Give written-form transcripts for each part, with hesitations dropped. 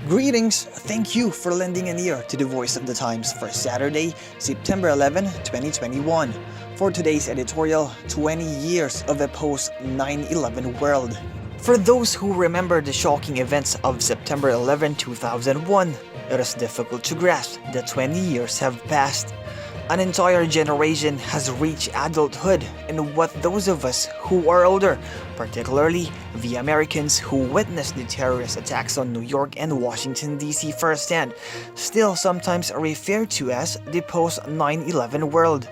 Greetings! Thank you for lending an ear to the Voice of the Times for Saturday, September 11, 2021. For today's editorial, 20 years of a post-9/11 world. For those who remember the shocking events of September 11, 2001, it is difficult to grasp that 20 years have passed. An entire generation has reached adulthood, and what those of us who are older, particularly the Americans who witnessed the terrorist attacks on New York and Washington, D.C. firsthand, still sometimes refer to as the post-9/11 world.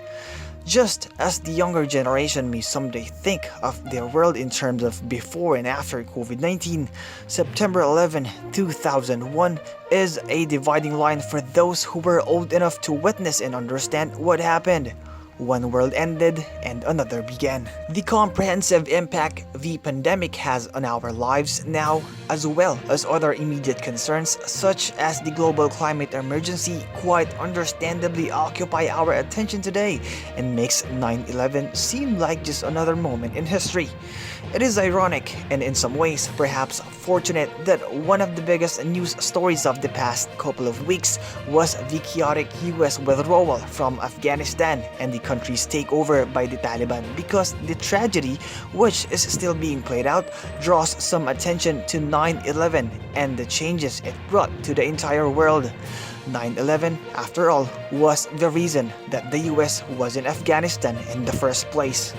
Just as the younger generation may someday think of their world in terms of before and after COVID-19, September 11, 2001 is a dividing line for those who were old enough to witness and understand what happened. One world ended and another began. The comprehensive impact the pandemic has on our lives now, as well as other immediate concerns such as the global climate emergency, quite understandably occupy our attention today and makes 9/11 seem like just another moment in history. It is ironic and in some ways perhaps fortunate that one of the biggest news stories of the past couple of weeks was the chaotic US withdrawal from Afghanistan and the country's takeover by the Taliban, because the tragedy, which is still being played out, draws some attention to 9/11 and the changes it brought to the entire world. 9/11, after all, was the reason that the US was in Afghanistan in the first place.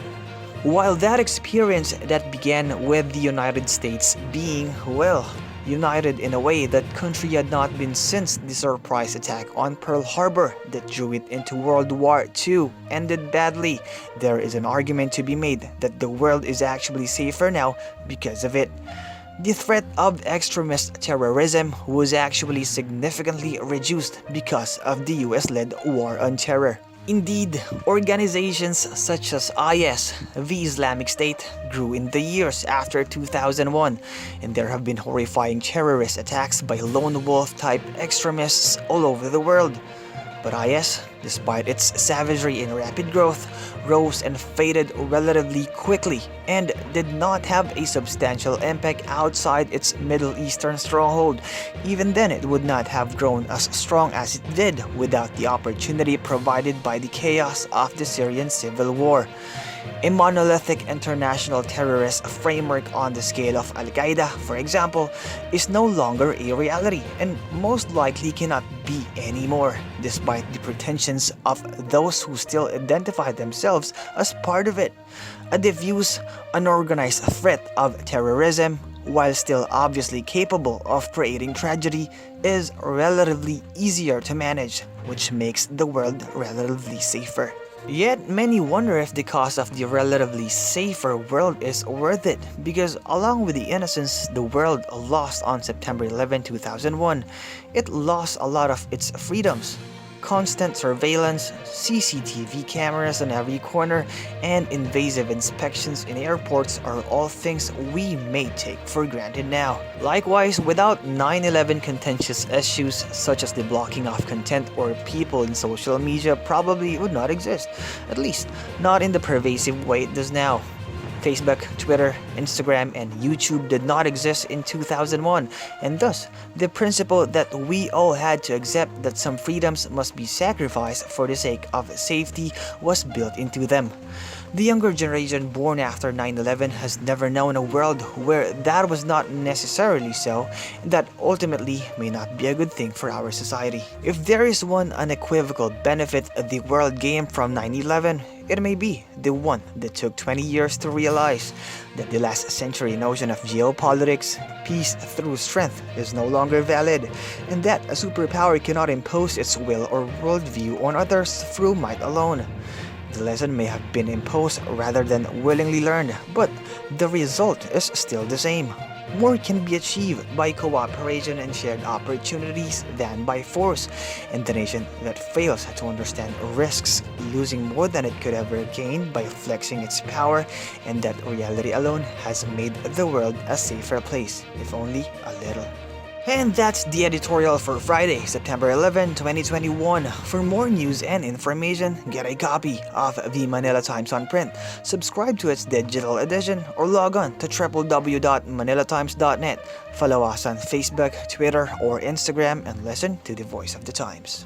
While that experience that began with the United States being, well, united in a way that country had not been since the surprise attack on Pearl Harbor that drew it into World War II, ended badly, there is an argument to be made that the world is actually safer now because of it. The threat of extremist terrorism was actually significantly reduced because of the US-led war on terror. Indeed, organizations such as IS, the Islamic State, grew in the years after 2001, and there have been horrifying terrorist attacks by lone wolf-type extremists all over the world. But IS, despite its savagery and rapid growth, rose and faded relatively quickly and did not have a substantial impact outside its Middle Eastern stronghold. Even then, it would not have grown as strong as it did without the opportunity provided by the chaos of the Syrian civil war. A monolithic international terrorist framework on the scale of Al-QAEDA, for example, is no longer a reality and most likely cannot be anymore, despite the pretensions of those who still identify themselves as part of it. A diffuse, unorganized threat of terrorism, while still obviously capable of creating tragedy, is relatively easier to manage, which makes the world relatively safer. Yet many wonder if the cost of the relatively safer world is worth it, because along with the innocence the world lost on September 11, 2001, it lost a lot of its freedoms. Constant surveillance, CCTV cameras on every corner, and invasive inspections in airports are all things we may take for granted now. Likewise, without 9/11, contentious issues such as the blocking of content or people in social media probably would not exist, at least not in the pervasive way it does now. Facebook, Twitter, Instagram, and YouTube did not exist in 2001, and thus, the principle that we all had to accept that some freedoms must be sacrificed for the sake of safety was built into them. The younger generation born after 9/11 has never known a world where that was not necessarily so, and that ultimately may not be a good thing for our society. If there is one unequivocal benefit the world gained from 9/11, it may be the one that took 20 years to realize, that the last century notion of geopolitics, peace through strength, is no longer valid, and that a superpower cannot impose its will or worldview on others through might alone. The lesson may have been imposed rather than willingly learned, but the result is still the same. More can be achieved by cooperation and shared opportunities than by force, and the nation that fails to understand risks losing more than it could ever gain by flexing its power, and that reality alone has made the world a safer place, if only a little. And that's the editorial for Friday, September 11, 2021. For more news and information, get a copy of the Manila Times on print, subscribe to its digital edition, or log on to www.manilatimes.net. Follow us on Facebook, Twitter, or Instagram and listen to the Voice of the Times.